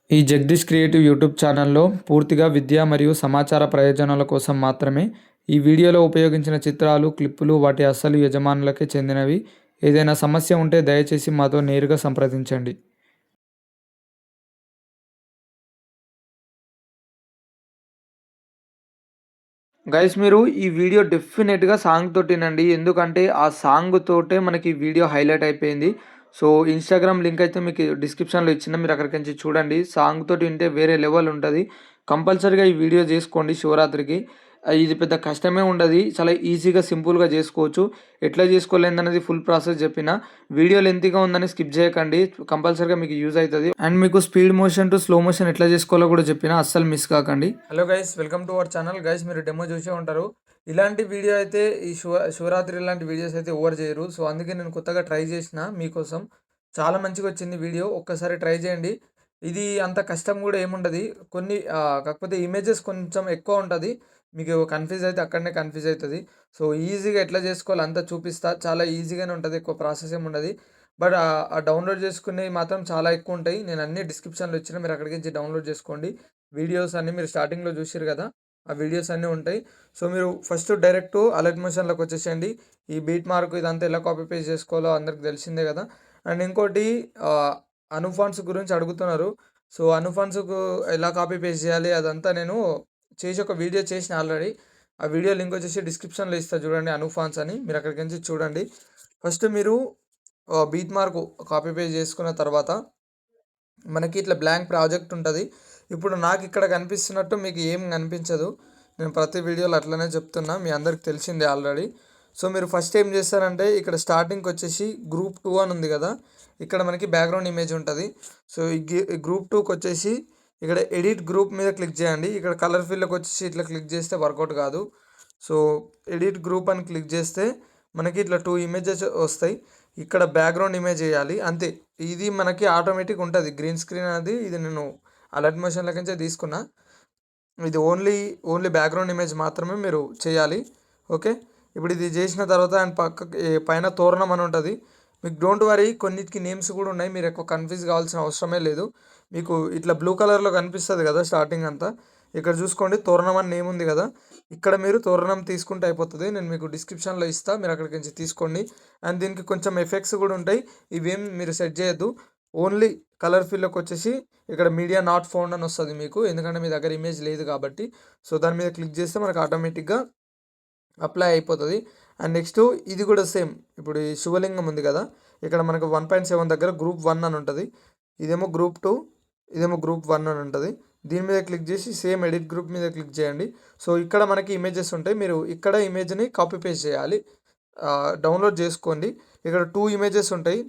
ఈ Jagadish creative YouTube ఛానల్లో పూర్తిగా విద్య మరియు సమాచార ప్రయోజనాల కోసం మాత్రమే. ఈ వీడియోలో ఉపయోగించిన చిత్రాలు, క్లిప్పులు వాటి అసలు యజమానులకే చెందినవి. ఏదైనా సమస్య ఉంటే దయచేసి మాతో నేరుగా సంప్రదించండి. గైస్, మీరు ఈ వీడియో డెఫినెట్‌గా సాంగ్ తోటినండి. ఎందుకంటే ఆ సాంగ్ తోటే మనకి వీడియో హైలైట్ అయిపోయింది. సో, ఇన్‌స్టాగ్రామ్ లింక్ అయితే మీకు డిస్క్రిప్షన్‌లో ఇచ్చిన. మీరు అక్కడికెంచి చూడండి. సాంగ్ తోటి వింటే వేరే లెవెల్ ఉంటది. కంపల్సరీగా ఈ వీడియో జేసుకోండి శివరాత్రికి. ఇది పెద్ద కష్టమే ఉండది. చాలా ఈజీగా, సింపుల్‌గా జేసుకోవచ్చు. ఎట్లా జేసుకోవాలేందనేది ఫుల్ ప్రాసెస్ జెప్పిన. వీడియో లెంతీగా ఉందని స్కిప్ జేయకండి. కంపల్సరీగా మీకు యూజ్ అయితది. అండ్ మీకు speed motion to slow motion ఎట్లా జేసుకోవాలో గూడా జెప్పిన. అస్సలు మిస్ కాకండి. Hello guys, welcome to our channel. Guys, మీరు డెమో చూసే ఉంటారు. ఇలాంటి వీడియో అయితే ఈ శివరాత్రి ఇలాంటి వీడియోస్ అయితే ఎవరు చేయరు. సో, అందుకే నేను కొత్తగా ట్రై చేసిన మీకోసం. చాలా మంచిగా వచ్చింది వీడియో. ఒక్కసారి ట్రై చేయండి. ఇది అంత కష్టం కూడా ఏముండదు. కొన్ని కాకపోతే ఇమేజెస్ కొంచెం ఎక్కువ ఉంటుంది. మీకు కన్‌ఫ్యూజ్ అయితే అక్కడనే కన్‌ఫ్యూజ్ అయితది. సో, ఈజీగా ఎట్లా చేసుకోవాలో అంతా చూపిస్తా. చాలా ఈజీగానే ఉంటది. ఎక్కువ ప్రాసెస్ ఏమి ఉండదు. బట్ ఆ డౌన్‌లోడ్ చేసుకునేవి మాత్రం చాలా ఎక్కువ ఉంటాయి. నేను అన్నీ డిస్క్రిప్షన్‌లో ఇచ్చిన. మీరు అక్కడికి నుంచి డౌన్‌లోడ్ చేసుకోండి. వీడియోస్ అన్నీ మీరు స్టార్టింగ్‌లో చూసిర్రు కదా! ఆ వీడియోస్ అన్నీ ఉంటాయి. సో, మీరు ఫస్ట్ డైరెక్ట్ అలర్ట్ మోషన్‌లోకి వచ్చేసేయండి. ఈ బీట్ మార్క్ ఇదంతా ఎలా కాపీ పేస్ట్ చేసుకోవాలో అందరికి తెలిసిందే కదా! అండ్ ఇంకోటి ఆహ్, అనుఫాన్స్ గురించి అడుగుతున్నారు. సో, అనుఫాన్స్‌కు ఎలా కాపీ పేస్ట్ చేయాలి అదంతా నేను చేసి ఒక వీడియో చేసిన ఆల్రెడీ. ఆ వీడియో లింక్ వచ్చేసి డిస్క్రిప్షన్‌లో ఇస్తా చూడండి, అనుఫాన్స్ అని. మీరు అక్కడికి నుంచి చూడండి. ఫస్ట్ మీరు బీట్ మార్క్ కాపీ పేస్ట్ చేసుకున్న తర్వాత మనకి ఇట్లా బ్లాంక్ ప్రాజెక్ట్ ఉంటది. ఇప్పుడు నాకిక్కడ కనిపిస్తున్నట్టు మీకు ఏం కనిపించదు. నేను ప్రతి వీడియోలో అట్లనే చెప్తున్నా. మీ అందరికి తెలిసిందే ఆల్రెడీ. సో, మీరు ఫస్ట్ ఏం చేస్తారంటే ఇక్కడ స్టార్టింగ్‌కొచ్చేసి గ్రూప్ 2 అని ఉంది కదా! ఇక్కడ మనకి బ్యాక్‌గ్రౌండ్ ఇమేజ్ ఉంటది. సో, ఈ గ్రూప్ 2కొచ్చేసి ఇక్కడ ఎడిట్ గ్రూప్ మీద క్లిక్ చేయండి. ఇక్కడ కలర్ ఫిల్‌లోకొచ్చేసి ఇట్లా క్లిక్ చేస్తే వర్కౌట్ కాదు. సో, ఎడిట్ గ్రూప్ అని క్లిక్ చేస్తే మనకి ఇట్లా 2 ఇమేజెస్ వస్తాయి. ఇక్కడ బ్యాక్‌గ్రౌండ్ ఇమేజ్ ఎయాలి అంతే. ఇది మనకి ఆటోమేటిక్ ఉంటది. గ్రీన్ స్క్రీన్ అనేది ఇది నేను అలర్ట్ మోషన్‌లోకించే తీసుకున్నా. ఇది ఓన్లీ బ్యాక్‌గ్రౌండ్ ఇమేజ్ మాత్రమే మీరు చేయాలి. ఓకే. ఇప్పుడు ఇది చేసిన తర్వాత అండ్ పక్కకి పైన తోరణం అని ఉంటది. మీకు డోంట్ వర్రీ, కొన్నిటికి నేమ్స్ కూడా ఉన్నాయి. మీరు ఎక్కువ కన్‌ఫ్యూజ్ కావాల్సిన అవసరమే లేదు. మీకు ఇట్లా బ్లూ కలర్‌లో కనిపిస్తది కదా స్టార్టింగ్ అంతా. ఇక్కడ చూసుకోండి, తోరణం అని నేమ్ ఉంది కదా! ఇక్కడ మీరు తోరణం తీసుకుంటే అయిపోతది. నేను మీకు డిస్క్రిప్షన్‌లో ఇస్తా. మీరు అక్కడికి నుంచి తీసుకోండి. అండ్ దీనికి కొంచెం ఎఫెక్ట్స్ కూడా ఉంటాయి. ఇవేం మీరు సెట్ చేయొద్దు. ఓన్లీ కలర్ ఫిల్‌లోకొచ్చేసి ఇక్కడ మీడియా నాట్ ఫౌండ్ అని వస్తది మీకు. ఎందుకంటే మీ దగ్గర ఇమేజ్ లేదు కాబట్టి. సో, దాని మీద క్లిక్ చేస్తే మనకు ఆటోమేటిక్‌గా అప్లై అయిపోతది. అండ్ నెక్స్ట్ ఇది కూడా సేమ్. ఇప్పుడు ఈ శివలింగం ఉంది కదా! ఇక్కడ మనకు 1.7 దగ్గర గ్రూప్ 1 అని ఉంటది. ఇదేమో గ్రూప్ 2, ఇదేమో గ్రూప్ 1 అని ఉంటది. దీని మీద క్లిక్ చేసి సేమ్ ఎడిట్ గ్రూప్ మీద క్లిక్ చేయండి. సో, ఇక్కడ మనకి ఇమేజెస్ ఉంటాయి. మీరు ఇక్కడ ఇమేజ్‌ని కాపీ పేస్ట్ చేయాలి. డౌన్‌లోడ్ చేసుకోండి. ఇక్కడ 2 ఇమేజెస్ ఉంటాయి.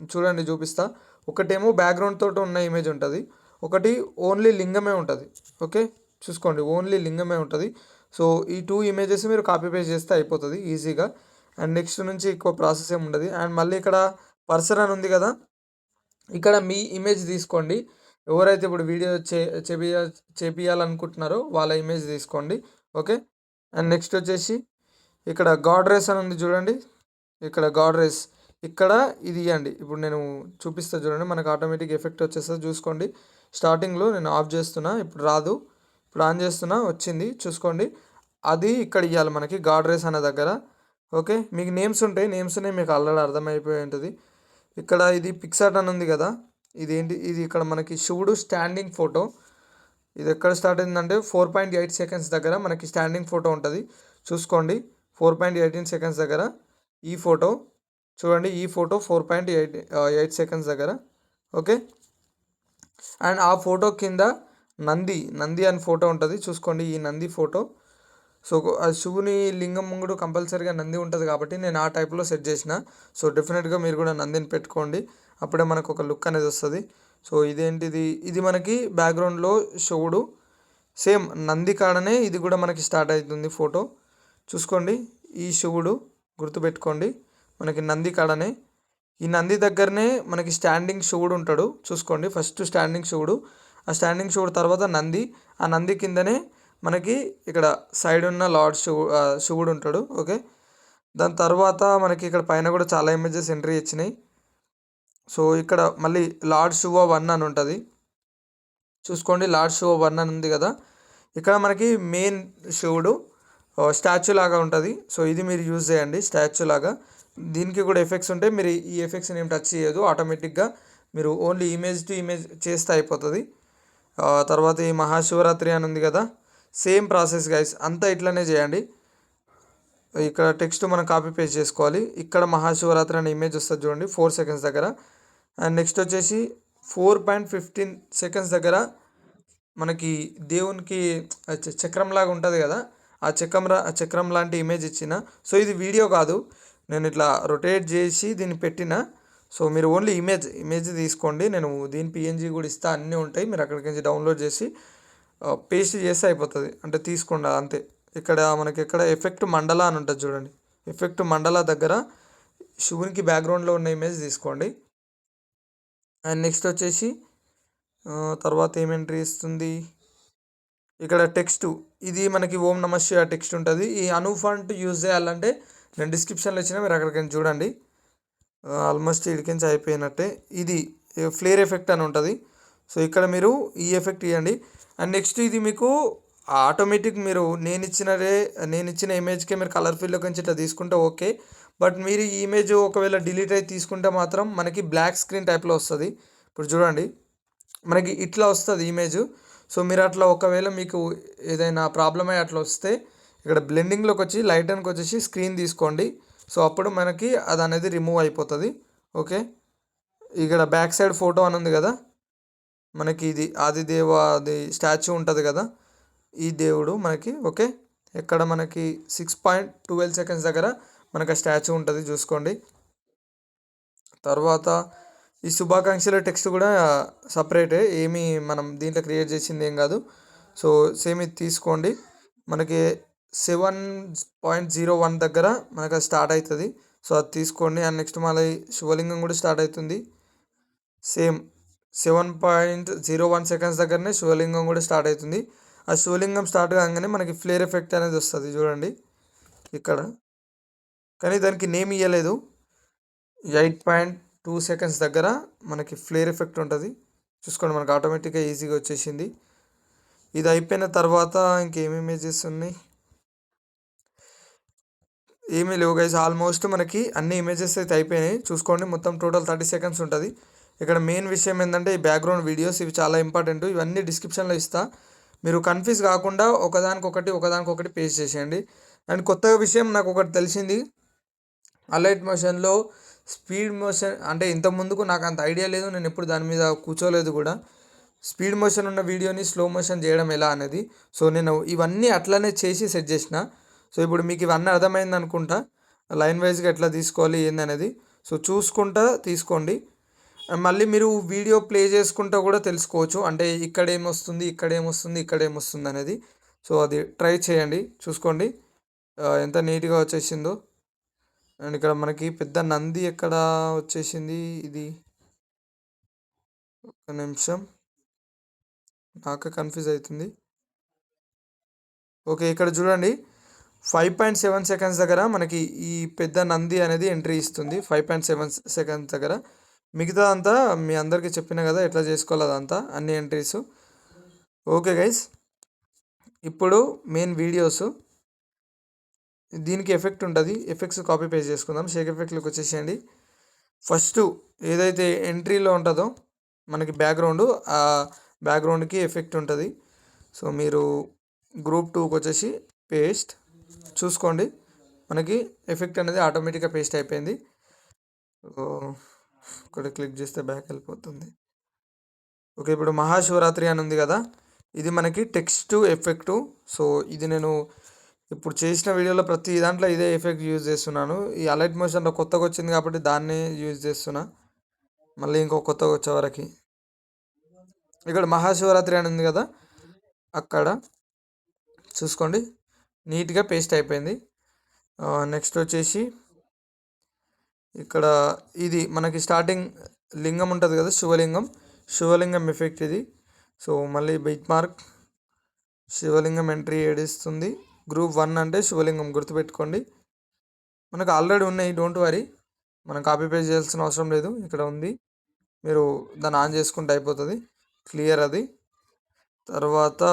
చూడండి, చూపిస్తా. ఒకటేమో బ్యాక్‌గ్రౌండ్ తోటి ఉన్న ఇమేజ్ ఉంటది. ఒకటి ఓన్లీ లింగమే ఉంటది. ఓకే. చూసుకోండి, ఓన్లీ లింగమే ఉంటది. సో, ఈ 2 ఇమేజెస్ మీరు కాపీ పేస్ట్ చేస్తే అయిపోతది ఈజీగా. అండ్ నెక్స్ట్ నుంచి ఎక్కువ ప్రాసెస్ ఏమి ఉండదు. అండ్ మళ్ళీ ఇక్కడ పర్సన్ అని ఉంది కదా! ఇక్కడ మీ ఇమేజ్ తీసుకోండి. ఎవరైతే ఇప్పుడు వీడియో చేపియ చేపియాలనుకుంటున్నారో వాళ్ళ ఇమేజ్ తీసుకోండి. ఓకే. అండ్ నెక్స్ట్ వచ్చేసి ఇక్కడ గాడ్ రేస్ అని ఉంది చూడండి. ఇక్కడ గాడ్ రేస్ ఇక్కడ ఇది ఇయ్యండి. ఇప్పుడు నేను చూపిస్తా చూడండి. మనకు ఆటోమేటిక్ ఎఫెక్ట్ వచ్చేస్తది చూసుకోండి. స్టార్టింగ్‌లో నేను ఆఫ్ చేస్తున్నా. ఇప్పుడు రాదు. ఇప్పుడు ఆన్ చేస్తున్నా, వచ్చింది చూసుకోండి. అది ఇక్కడ ఇయ్యాలి మనకి గాడ్ రేస్ అనే దగ్గర. ఓకే. మీకు నేమ్స్ ఉంటాయి. నేమ్స్‌నే మీకు ఆల్రెడీ అర్థమైపోయి ఉంటది. ఇక్కడ ఇది పిక్సార్ట్ అని ఉంది కదా! ఇదేంటి ఇది ఇక్కడ మనకి శివుడు స్టాండింగ్ ఫోటో. ఇది ఎక్కడ స్టార్ట్ అయిందంటే 4.8 సెకండ్స్ దగ్గర మనకి స్టాండింగ్ ఫోటో ఉంటది. చూసుకోండి. 4.18 సెకండ్స్ దగ్గర ఈ ఫోటో చూడండి. ఈ ఫోటో 4.8 సెకండ్స్ దగ్గర. ఓకే. అండ్ ఆ ఫోటో కింద నంది అని ఫోటో ఉంటది. చూసుకోండి, ఈ నంది ఫోటో. సో, ఆ శివుని లింగం ముంగడు కంపల్సరీగా నంది ఉంటది కాబట్టి నేను ఆ టైప్‌లో సెట్ చేసిన. సో, డెఫినిట్‌గా మీరు కూడా నందిని పెట్టుకోండి. అప్పుడే మనకు ఒక లుక్ అనేది వస్తది. సో, ఇదేంటిది, ఇది మనకి బ్యాక్‌గ్రౌండ్‌లో శివుడు. సేమ్ నంది కాడనే ఇది కూడా మనకి స్టార్ట్ అయితుంది ఫోటో. చూసుకోండి, ఈ శివుడు గుర్తుపెట్టుకోండి. మనకి నంది కాడనే, ఈ నంది దగ్గరనే మనకి స్టాండింగ్ శివుడు ఉంటాడు. చూసుకోండి, ఫస్ట్ స్టాండింగ్ శివుడు. ఆ స్టాండింగ్ శివుడు తర్వాత నంది. ఆ నంది కిందనే మనకి ఇక్కడ సైడ్ ఉన్న శివుడు ఉంటాడు. ఓకే. దాని తర్వాత మనకి ఇక్కడ పైన కూడా చాలా ఇమేజెస్ ఎంట్రీ ఇచ్చినాయి. సో, ఇక్కడ మళ్ళీ లార్డ్ శివ 1 అని ఉంటుంది. చూసుకోండి లార్డ్ షివ 1 అని ఉంది కదా. ఇక్కడ మనకి మెయిన్ శివుడు స్టాచ్యూ లాగా ఉంటుంది. సో ఇది మీరు యూజ్ చేయండి స్టాచ్యూ లాగా. దీనికి కూడా ఎఫెక్ట్స్ ఉంటాయి. మీరు ఈ ఎఫెక్ట్స్ని ఏం టచ్ చేయదు, ఆటోమేటిక్గా మీరు ఓన్లీ ఇమేజ్ టు ఇమేజ్ చేస్తే అయిపోతుంది. తర్వాత ఈ మహాశివరాత్రి అని ఉంది కదా, సేమ్ ప్రాసెస్ గైస్, అంతా ఇట్లనే చేయండి. ఇక్కడ టెక్స్ట్ మనం కాపీ పేస్ట్ చేసుకోవాలి. ఇక్కడ మహాశివరాత్రి అనే ఇమేజ్ వస్తుంది చూడండి 4 సెకండ్స్ దగ్గర. అండ్ నెక్స్ట్ వచ్చేసి 4.15 సెకండ్స్ దగ్గర మనకి దేవునికి చక్రం లాగా ఉంటుంది కదా, ఆ చక్రం లాంటి ఇమేజ్ ఇచ్చిన. సో ఇది వీడియో కాదు, నేను ఇట్లా రొటేట్ చేసి దీన్ని పెట్టిన. సో మీరు ఓన్లీ ఇమేజ్ తీసుకోండి. నేను దీని పిఎన్జీ కూడా ఇస్తా, అన్నీ ఉంటాయి, మీరు అక్కడికి నుంచి డౌన్లోడ్ చేసి పేస్ట్ చేస్తే అయిపోతుంది. అంటే తీసుకోండి అంతే. ఇక్కడ మనకి ఇక్కడ ఎఫెక్ట్ మండల అని ఉంటుంది చూడండి, ఎఫెక్ట్ మండల దగ్గర శివునికి బ్యాక్గ్రౌండ్లో ఉన్న ఇమేజ్ తీసుకోండి. అండ్ నెక్స్ట్ వచ్చేసి తర్వాత ఏం ఎంట్రీ ఇస్తుంది, ఇక్కడ టెక్స్ట్, ఇది మనకి ఓం నమ శివాయ టెక్స్ట్ ఉంటుంది. ఈ అను ఫాంట్ యూజ్ చేయాలంటే నేను డిస్క్రిప్షన్లో ఇచ్చిన, మీరు అక్కడికి చూడండి. ఆల్మోస్ట్ ఇడికించి అయిపోయినట్టే. ఇది ఫ్లేర్ ఎఫెక్ట్ అని ఉంటుంది. సో ఇక్కడ మీరు ఈ ఎఫెక్ట్ ఇవ్వండి. అండ్ నెక్స్ట్ ఇది మీకు ఆటోమేటిక్, మీరు నేను ఇచ్చిన ఇమేజ్కే మీరు కలర్ ఫీల్డ్లోకి నుంచి ఇట్లా తీసుకుంటే ఓకే. బట్ మీరు ఈ ఇమేజ్ ఒకవేళ డిలీట్ అయి తీసుకుంటే మాత్రం మనకి బ్లాక్ స్క్రీన్ టైప్లో వస్తుంది. ఇప్పుడు చూడండి మనకి ఇట్లా వస్తుంది ఇమేజ్. సో మీరు అట్లా ఒకవేళ మీకు ఏదైనా ప్రాబ్లం అయ్యి అట్లా వస్తే ఇక్కడ బ్లెండింగ్లోకి వచ్చి లైట్ అన్కి వచ్చేసి స్క్రీన్ తీసుకోండి. సో అప్పుడు మనకి అది అనేది రిమూవ్ అయిపోతుంది. ఓకే, ఇక్కడ బ్యాక్ సైడ్ ఫోటో అని ఉంది కదా, మనకి ఇది ఆదిదేవ అది స్టాచ్యూ ఉంటుంది కదా, ఈ దేవుడు మనకి ఓకే. ఇక్కడ మనకి 6.12 సెకండ్స్ దగ్గర మనకు ఆ స్టాచ్యూ ఉంటుంది చూసుకోండి. తర్వాత ఈ శుభాకాంక్షల టెక్స్ట్ కూడా సపరేటే, ఏమీ మనం దీంట్లో క్రియేట్ చేసింది ఏం కాదు. సో సేమ్ ఇది తీసుకోండి. మనకి 7.01 దగ్గర మనకు అది స్టార్ట్ అవుతుంది. సో అది తీసుకోండి. అండ్ నెక్స్ట్ మళ్ళీ శివలింగం కూడా స్టార్ట్ అవుతుంది. సేమ్ 7.01 సెకండ్స్ దగ్గరనే శివలింగం కూడా స్టార్ట్ అవుతుంది. ఆ శివలింగం స్టార్ట్ కాగానే మనకి ఫ్లేర్ ఎఫెక్ట్ అనేది వస్తుంది చూడండి ఇక్కడ. కానీ దానికి నేమ్ ఇవ్వలేదు. 8.2 సెకండ్స్ దగ్గర మనకి ఫ్లేర్ ఎఫెక్ట్ ఉంటుంది చూసుకోండి. మనకు ఆటోమేటిక్గా ఈజీగా వచ్చేసింది. ఇది అయిపోయిన తర్వాత ఇంకేమి ఇమేజెస్ ఉన్నాయి, ఏమీ లేవు గైస్. ఆల్మోస్ట్ మనకి అన్ని ఇమేజెస్ అయితే అయిపోయినాయి చూసుకోండి. మొత్తం టోటల్ 30 సెకండ్స్ ఉంటుంది. ఇక్కడ మెయిన్ విషయం ఏంటంటే ఈ బ్యాక్గ్రౌండ్ వీడియోస్, ఇవి చాలా ఇంపార్టెంట్. ఇవన్నీ డిస్క్రిప్షన్లో ఇస్తా, మీరు కన్ఫ్యూజ్ కాకుండా ఒకదానికొకటి పేస్ట్ చేసేయండి. అండ్ కొత్తగా విషయం నాకు ఒకటి తెలిసింది, అలైట్ మోషన్లో స్పీడ్ మోషన్ అంటే ఇంతకుముందుకు నాకు అంత ఐడియా లేదు, నేను ఎప్పుడు దాని మీద కూర్చోలేదు కూడా. స్పీడ్ మోషన్ ఉన్న వీడియోని స్లో మోషన్ చేయడం ఎలా అనేది. సో నేను ఇవన్నీ అట్లనే చేసి సెట్ చేసిన. సో ఇప్పుడు మీకు ఇవన్నీ అర్థమైంది అనుకుంటా, లైన్ వైజ్గా ఎట్లా తీసుకోవాలి ఏందనేది. సో చూసుకుంటా తీసుకోండి. మళ్ళీ మీరు వీడియో ప్లే చేసుకుంటూ కూడా తెలుసుకోవచ్చు, అంటే ఇక్కడ ఏమొస్తుంది అనేది. సో అది ట్రై చేయండి, చూసుకోండి ఎంత నీట్గా వచ్చేసిందో. అండ్ ఇక్కడ మనకి పెద్ద నంది ఎక్కడ వచ్చేసింది, ఇది ఒక నిమిషం నాకే కన్ఫ్యూజ్ అవుతుంది. ఓకే, ఇక్కడ చూడండి 5.7 సెకండ్స్ దగ్గర మనకి ఈ పెద్ద నంది అనేది ఎంట్రీ ఇస్తుంది 5.7 సెకండ్స్ దగ్గర. మిగతా అంతా మీ అందరికీ చెప్పిన కదా ఎట్లా చేసుకోవాలి అదంతా, అన్ని ఎంట్రీస్. ఓకే గైస్, ఇప్పుడు మెయిన్ వీడియోస్, దీనికి ఎఫెక్ట్ ఉంటుంది, ఎఫెక్ట్స్ కాపీ పేస్ట్ చేసుకుందాం. షేక్ ఎఫెక్ట్లోకి వచ్చేసేయండి. ఫస్ట్ ఏదైతే ఎంట్రీలో ఉంటుందో మనకి బ్యాక్గ్రౌండ్, ఆ బ్యాక్గ్రౌండ్కి ఎఫెక్ట్ ఉంటుంది. సో మీరు గ్రూప్ 2కి వచ్చేసి పేస్ట్ చూసుకోండి, మనకి ఎఫెక్ట్ అనేది ఆటోమేటిక్గా పేస్ట్ అయిపోయింది. ఇక్కడ క్లిక్ చేస్తే బ్యాక్ వెళ్ళిపోతుంది. ఓకే, ఇప్పుడు మహాశివరాత్రి అని ఉంది కదా, ఇది మనకి టెక్స్ట్ ఎఫెక్టు. సో ఇది నేను ఇప్పుడు చేసిన వీడియోలో ప్రతి దాంట్లో ఇదే ఎఫెక్ట్ యూజ్ చేస్తున్నాను. ఈ అలైట్ మోషన్లో కొత్తగా వచ్చింది కాబట్టి దాన్నే యూజ్ చేస్తున్నా, మళ్ళీ ఇంకో కొత్తగా వచ్చే వరకు. ఇక్కడ మహాశివరాత్రి అని ఉంది కదా, అక్కడ చూసుకోండి నీట్గా పేస్ట్ అయిపోయింది. నెక్స్ట్ వచ్చేసి ఇక్కడ ఇది మనకి స్టార్టింగ్ లింగం ఉంటుంది కదా, శివలింగం ఎఫెక్ట్ ఇది. సో మళ్ళీ బైట్ మార్క్ శివలింగం ఎంట్రీ ఏడిస్తుంది. గ్రూప్ 1 అంటే శివలింగం, గుర్తుపెట్టుకోండి. మనకు ఆల్రెడీ ఉన్నాయి, డోంట్ వరీ, మనం కాపీ పేస్ట్ చేయాల్సిన అవసరం లేదు. ఇక్కడ ఉంది, మీరు దాన్ని ఆన్ చేసుకుంటే అయిపోతుంది, క్లియర్ అది. తర్వాత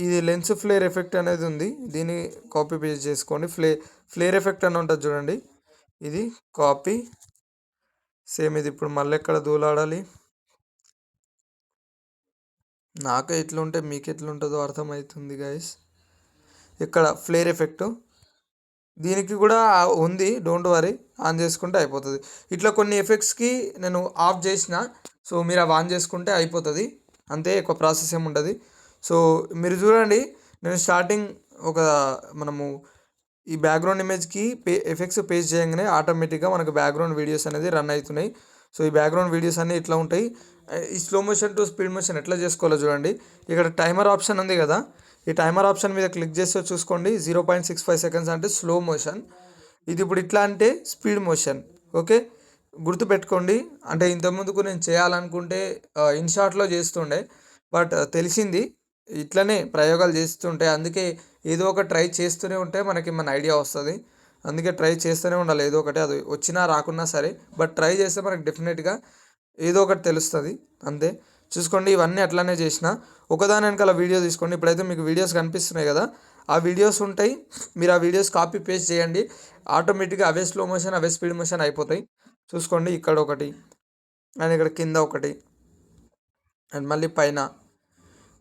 ఇది లెన్స్ ఫ్లేర్ ఎఫెక్ట్ అనేది ఉంది, దీన్ని కాపీ పేస్ట్ చేసుకోండి. ఫ్లేర్ ఎఫెక్ట్ అని ఉంటుంది చూడండి, ఇది కాపీ. సేమ్ ఇది ఇప్పుడు మళ్ళీ ఎక్కడ దూలాడాలి, నాకే ఎట్లుంటే మీకు ఎట్లుంటుందో అర్థమవుతుంది గైస్. ఇక్కడ ఫ్లేర్ ఎఫెక్ట్ దీనికి కూడా ఉంది, డోంట్ వరీ, ఆన్ చేసుకుంటే అయిపోతుంది. ఇట్లా కొన్ని ఎఫెక్ట్స్కి నేను ఆఫ్ చేసిన, సో మీరు అవి ఆన్ చేసుకుంటే అయిపోతుంది అంతే, ఎక్కువ ప్రాసెస్ ఏమి ఉంటుంది. సో మీరు చూడండి, నేను స్టార్టింగ్ ఒక మనము ఈ బ్యాక్గ్రౌండ్ ఇమేజ్కి ఎఫెక్ట్స్ పేస్ట్ చేయగానే ఆటోమేటిక్గా మనకు బ్యాక్గ్రౌండ్ వీడియోస్ అనేది రన్ అవుతున్నాయి. సో ఈ బ్యాక్గ్రౌండ్ వీడియోస్ అన్నీ ఇట్లా ఉంటాయి. ఈ slow motion to speed motion ఎట్లా చేసుకోవాలో చూడండి. ఇక్కడ టైమర్ ఆప్షన్ ఉంది కదా, ఈ టైమర్ ఆప్షన్ మీద క్లిక్ చేస్తే చూసుకోండి, 0.65 సెకండ్స్ అంటే స్లో మోషన్. ఇది ఇప్పుడు ఇట్లా అంటే స్పీడ్ మోషన్. ఓకే, గుర్తుపెట్టుకోండి. అంటే ఇంతకుముందుకు నేను చేయాలనుకుంటే ఇన్షాట్లో చేస్తుండే, బట్ తెలిసింది ఇట్లనే ప్రయోగాలు చేస్తుంటే, అందుకే ఏదో ఒక ట్రై చేస్తూనే ఉంటే మనకి మన ఐడియా వస్తుంది. అందుకే ట్రై చేస్తూనే ఉండాలి ఏదో ఒకటి, అది వచ్చినా రాకున్నా సరే, బట్ ట్రై చేస్తే మనకి డెఫినెట్గా ఏదో ఒకటి తెలుస్తుంది అంతే. చూసుకోండి, ఇవన్నీ అట్లానే చేసిన. ఒకదాని వెనకాల వీడియో తీసుకోండి. ఇప్పుడైతే మీకు వీడియోస్ కనిపిస్తున్నాయి కదా, ఆ వీడియోస్ ఉంటాయి, మీరు ఆ వీడియోస్ కాపీ పేస్ట్ చేయండి, ఆటోమేటిక్గా అవే స్లో మోషన్ అవే స్పీడ్ మోషన్ అయిపోతాయి. చూసుకోండి, ఇక్కడ ఒకటి అండ్ ఇక్కడ కింద ఒకటి అండ్ మళ్ళీ పైన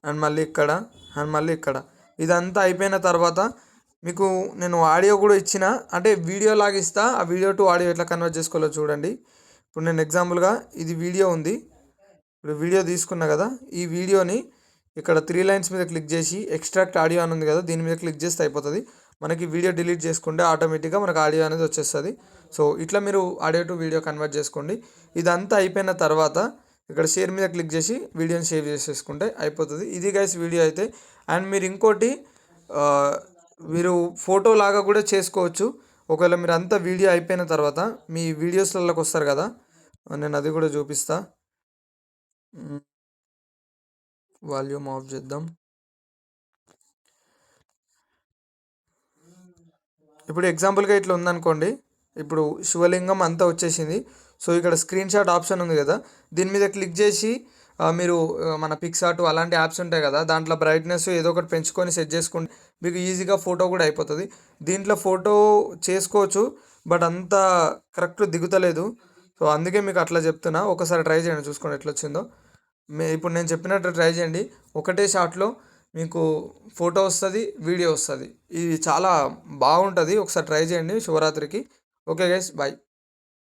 అండ్ మళ్ళీ ఇక్కడ అండ్ మళ్ళీ ఇక్కడ. ఇదంతా అయిపోయిన తర్వాత మీకు నేను ఆడియో కూడా ఇచ్చిన, అంటే వీడియో లాగా ఇస్తా, ఆ వీడియో టు ఆడియో ఎట్లా కన్వర్ట్ చేసుకోవాలో చూడండి. ఇప్పుడు నేను ఎగ్జాంపుల్గా ఇది వీడియో ఉంది, ఇప్పుడు వీడియో తీసుకున్నా కదా, ఈ వీడియోని ఇక్కడ 3 లైన్స్ మీద క్లిక్ చేసి ఎక్స్ట్రాక్ట్ ఆడియో అని ఉంది కదా, దీని మీద క్లిక్ చేస్తే అయిపోతుంది. మనకి వీడియో డిలీట్ చేసుకుంటే ఆటోమేటిక్గా మనకు ఆడియో అనేది వచ్చేస్తుంది. సో ఇట్లా మీరు ఆడియో టు వీడియో కన్వర్ట్ చేసుకోండి. ఇదంతా అయిపోయిన తర్వాత ఇక్కడ షేర్ మీద క్లిక్ చేసి వీడియోని సేవ్ చేసేసుకుంటే అయిపోతుంది. ఇది గైస్ వీడియో అయితే. అండ్ మీరు ఇంకోటి మీరు ఫోటో లాగా కూడా చేసుకోవచ్చు. ఒకవేళ మీరు అంతా వీడియో అయిపోయిన తర్వాత మీ వీడియోస్లలోకి వస్తారు కదా, నేను అది కూడా చూపిస్తా. వాల్యూమ్ ఆఫ్ చేద్దాం. ఇప్పుడు ఎగ్జాంపుల్గా ఇట్లా ఉందనుకోండి, ఇప్పుడు శివలింగం అంతా వచ్చేసింది. సో ఇక్కడ స్క్రీన్ షాట్ ఆప్షన్ ఉంది కదా, దీని మీద క్లిక్ చేసి మీరు మన పిక్సార్ట్ అలాంటి యాప్స్ ఉంటాయి కదా, దాంట్లో బ్రైట్నెస్ ఏదో ఒకటి పెంచుకొని సెట్ చేసుకుంటే మీకు ఈజీగా ఫోటో కూడా అయిపోతుంది. దీంట్లో ఫోటో చేసుకోవచ్చు, బట్ అంత కరెక్ట్ దిగుతలేదు. సో అందుకే మీకు అట్లా చెప్తున్నా, ఒకసారి ట్రై చేయండి, చూసుకోండి ఎట్లా వచ్చిందో. ఇప్పుడు నేను చెప్పినట్టు ట్రై చేయండి, ఒకటే షాట్లో మీకు ఫోటో వస్తుంది, వీడియో వస్తుంది. ఇది చాలా బాగుంటుంది, ఒకసారి ట్రై చేయండి శివరాత్రికి. Okay guys, bye.